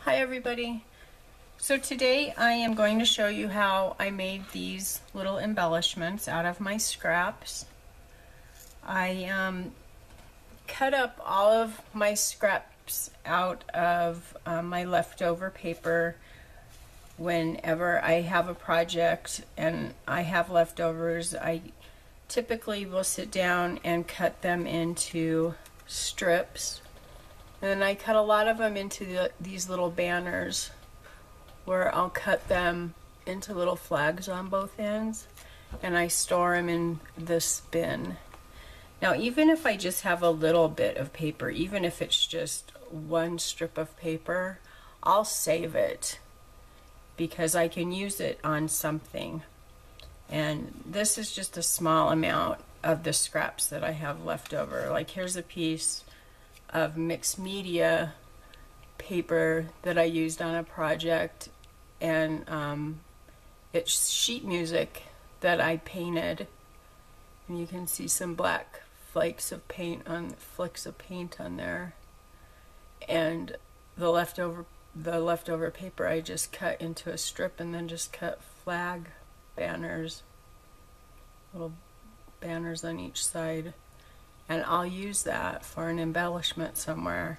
Hi everybody. So today I am going to show you how I made these little embellishments out of my scraps. I cut up all of my scraps out of my leftover paper. Whenever I have a project and I have leftovers, I typically will sit down and cut them into strips. And then I cut a lot of them into these little banners where I'll cut them into little flags on both ends, and I store them in this bin. Now, even if I just have a little bit of paper, even if it's just one strip of paper, I'll save it because I can use it on something. And this is just a small amount of the scraps that I have left over. Like, here's a piece of mixed media paper that I used on a project, and it's sheet music that I painted, and you can see some black flecks of paint on there, and the leftover paper I just cut into a strip and then just cut flag banners, little banners on each side, and I'll use that for an embellishment somewhere.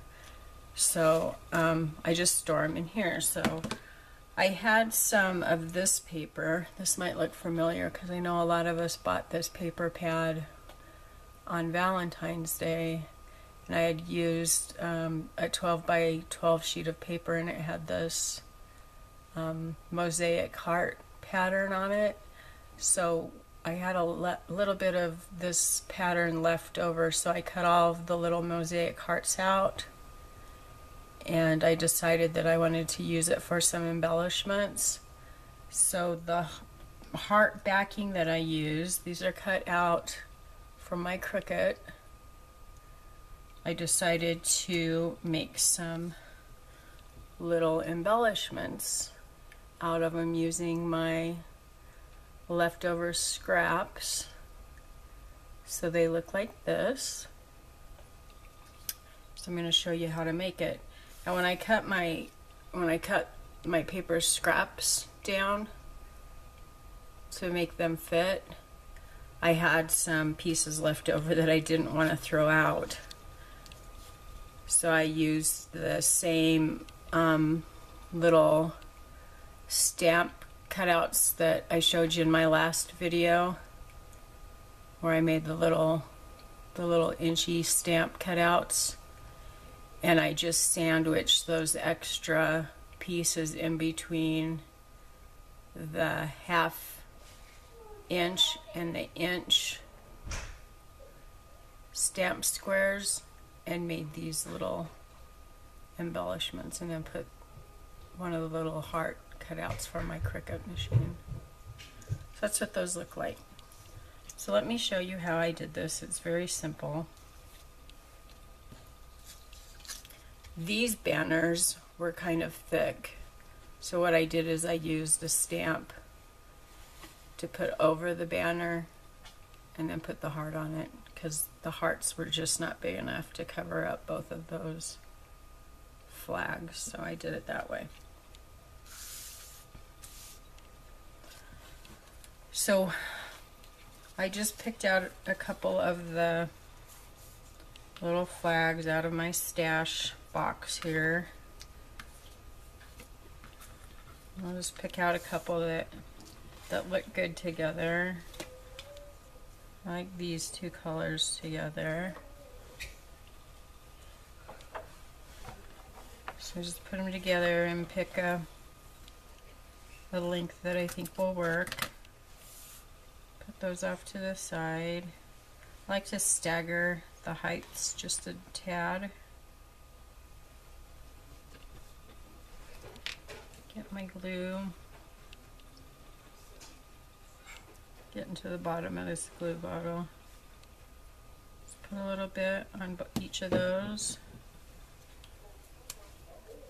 So I just store them in here. So I had some of this paper. This might look familiar because I know a lot of us bought this paper pad on Valentine's Day, and I had used a 12 by 12 sheet of paper, and it had this mosaic heart pattern on it. So I had a little bit of this pattern left over, so I cut all of the little mosaic hearts out, and I decided that I wanted to use it for some embellishments. So the heart backing that I use, these are cut out from my Cricut. I decided to make some little embellishments out of them using my leftover scraps. So they look like this. So I'm going to show you how to make it. Now when I cut my paper scraps down to make them fit, I had some pieces left over that I didn't want to throw out. So I used the same little stamp cutouts that I showed you in my last video, where I made the little inchy stamp cutouts, and I just sandwiched those extra pieces in between the 1/2 inch and the inch stamp squares, and made these little embellishments, and then put one of the little heart cutouts from my Cricut machine. So that's what those look like. So let me show you how I did this. It's very simple. These banners were kind of thick, so what I did is I used a stamp to put over the banner and then put the heart on it, because the hearts were just not big enough to cover up both of those flags, so I did it that way. So I just picked out a couple of the little flags out of my stash box here. I'll just pick out a couple that look good together. I like these two colors together. So just put them together and pick a length that I think will work. Put those off to the side. I like to stagger the heights just a tad. Get my glue. Get into the bottom of this glue bottle. Just put a little bit on each of those.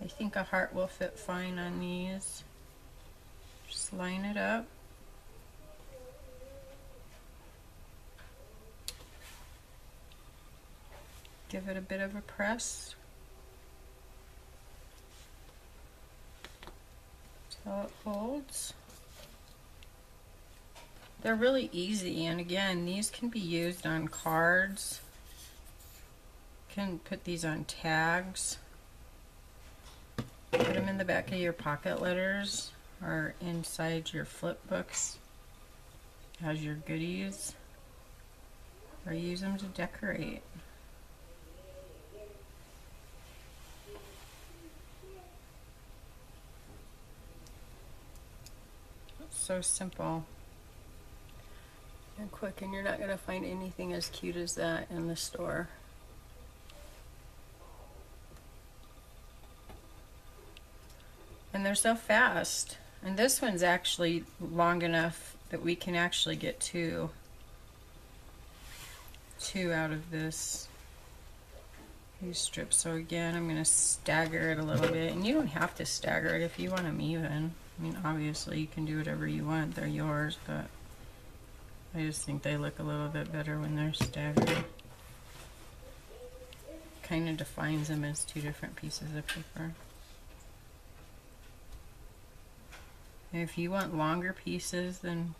I think a heart will fit fine on these. Just line it up. Give it a bit of a press. So it holds. They're really easy, and again, these can be used on cards. You can put these on tags. Put them in the back of your pocket letters or inside your flip books as your goodies, or use them to decorate. It's so simple and quick, and you're not going to find anything as cute as that in the store. And they're so fast. And this one's actually long enough that we can actually get two out of these strips. So again, I'm going to stagger it a little bit. And you don't have to stagger it if you want them even. I mean, obviously you can do whatever you want. They're yours, but I just think they look a little bit better when they're staggered. Kind of defines them as two different pieces of paper. If you want longer pieces, then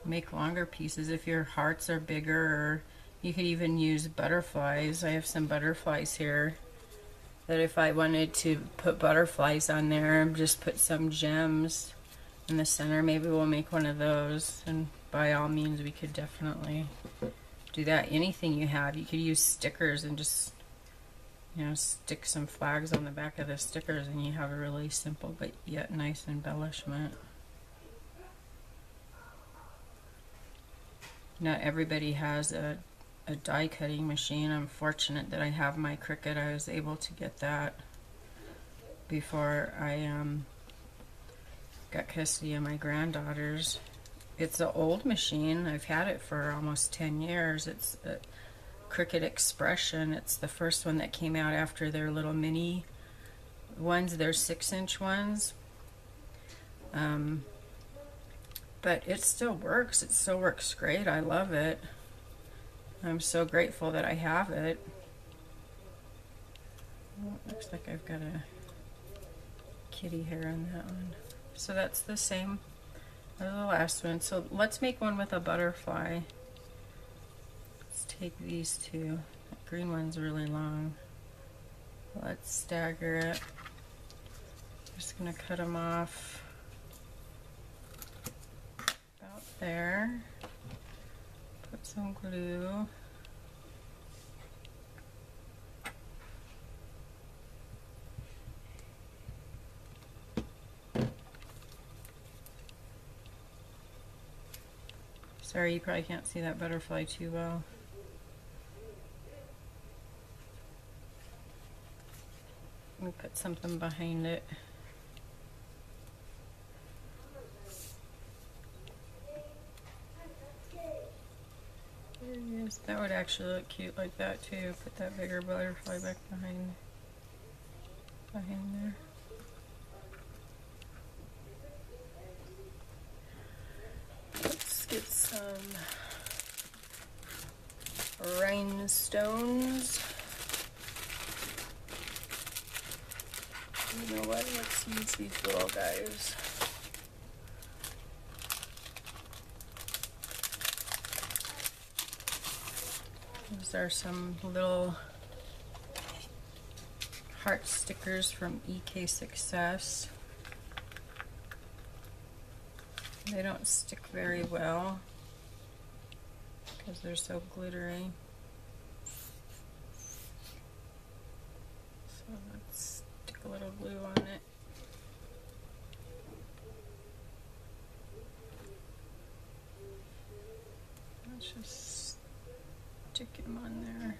make longer pieces. If your hearts are bigger, or you could even use butterflies. I have some butterflies here that if I wanted to put butterflies on there, just put some gems in the center. Maybe we'll make one of those, and by all means we could definitely do that. Anything you have, you could use stickers and just, you know, stick some flags on the back of the stickers, and you have a really simple but yet nice embellishment. Not everybody has a die cutting machine. I'm fortunate that I have my Cricut. I was able to get that before I got custody of my granddaughters. It's an old machine. I've had it for almost 10 years. It's a Cricut Expression. It's the first one that came out after their little mini ones, their 6-inch ones. But it still works. It still works great. I love it. I'm so grateful that I have it. Oh, looks like I've got a kitty hair on that one. So that's the same as the last one. So let's make one with a butterfly. Let's take these two. That green one's really long. Let's stagger it. Just gonna cut them off about there. Put some glue. Sorry, you probably can't see that butterfly too well. Let me put something behind it. There he is. That would actually look cute like that too. Put that bigger butterfly back behind there. Let's get some rhinestones. You know what? Let's use these little guys. These are some little heart stickers from EK Success. They don't stick very well because they're so glittery. So let's stick a little glue on it. Let's just stick him on there.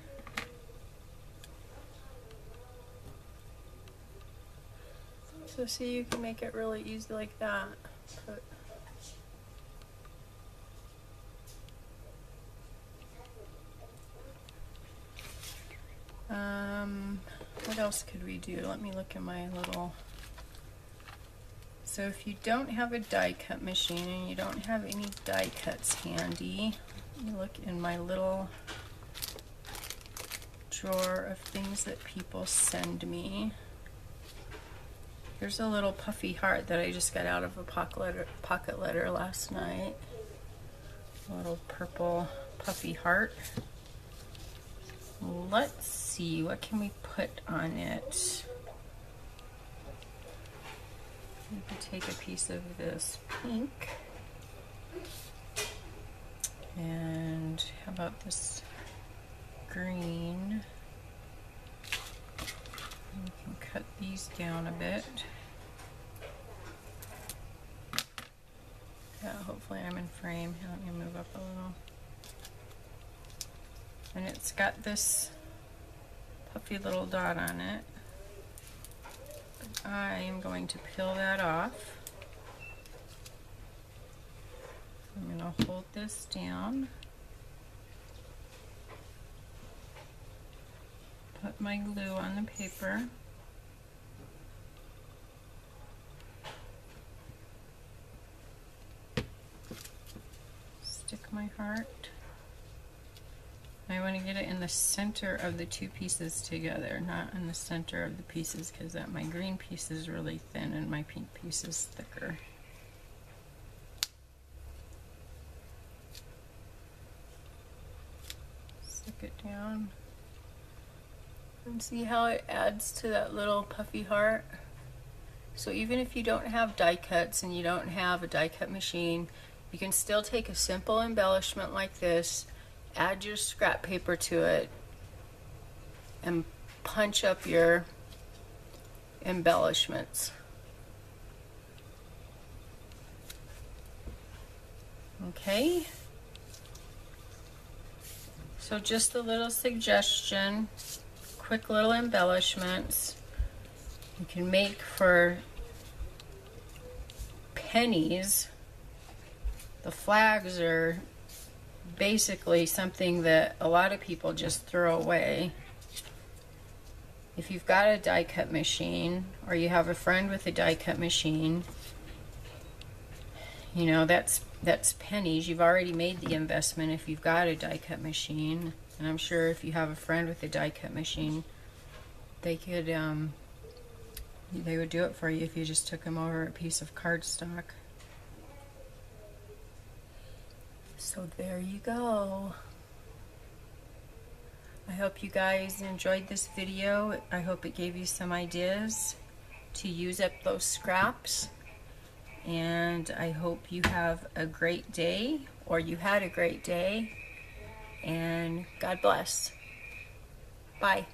So see, you can make it really easy like that. Put what else could we do? Let me look at my little... So if you don't have a die cut machine and you don't have any die cuts handy, let me look in my little drawer of things that people send me. Here's a little puffy heart that I just got out of a pocket letter last night. A little purple puffy heart. Let's see, what can we put on it? We could take a piece of this pink. And how about this green? We can cut these down a bit. Yeah, hopefully I'm in frame. Let me move up a little. And it's got this puffy little dot on it. But I am going to peel that off. I'm going to hold this down. Put my glue on the paper. Stick my heart. I want to get it in the center of the two pieces together, not in the center of the pieces, because that my green piece is really thin and my pink piece is thicker. Stick it down. And see how it adds to that little puffy heart? So even if you don't have die cuts and you don't have a die cut machine, you can still take a simple embellishment like this, add your scrap paper to it, and punch up your embellishments. Okay? So just a little suggestion, quick little embellishments you can make for pennies. The flags are basically something that a lot of people just throw away. If you've got a die cut machine, or you have a friend with a die cut machine, you know, that's pennies. You've already made the investment if you've got a die cut machine. And I'm sure if you have a friend with a die cut machine, they could they would do it for you if you just took them over a piece of cardstock. So there you go. I hope you guys enjoyed this video. I hope it gave you some ideas to use up those scraps. And I hope you have a great day, or you had a great day. And God bless. Bye.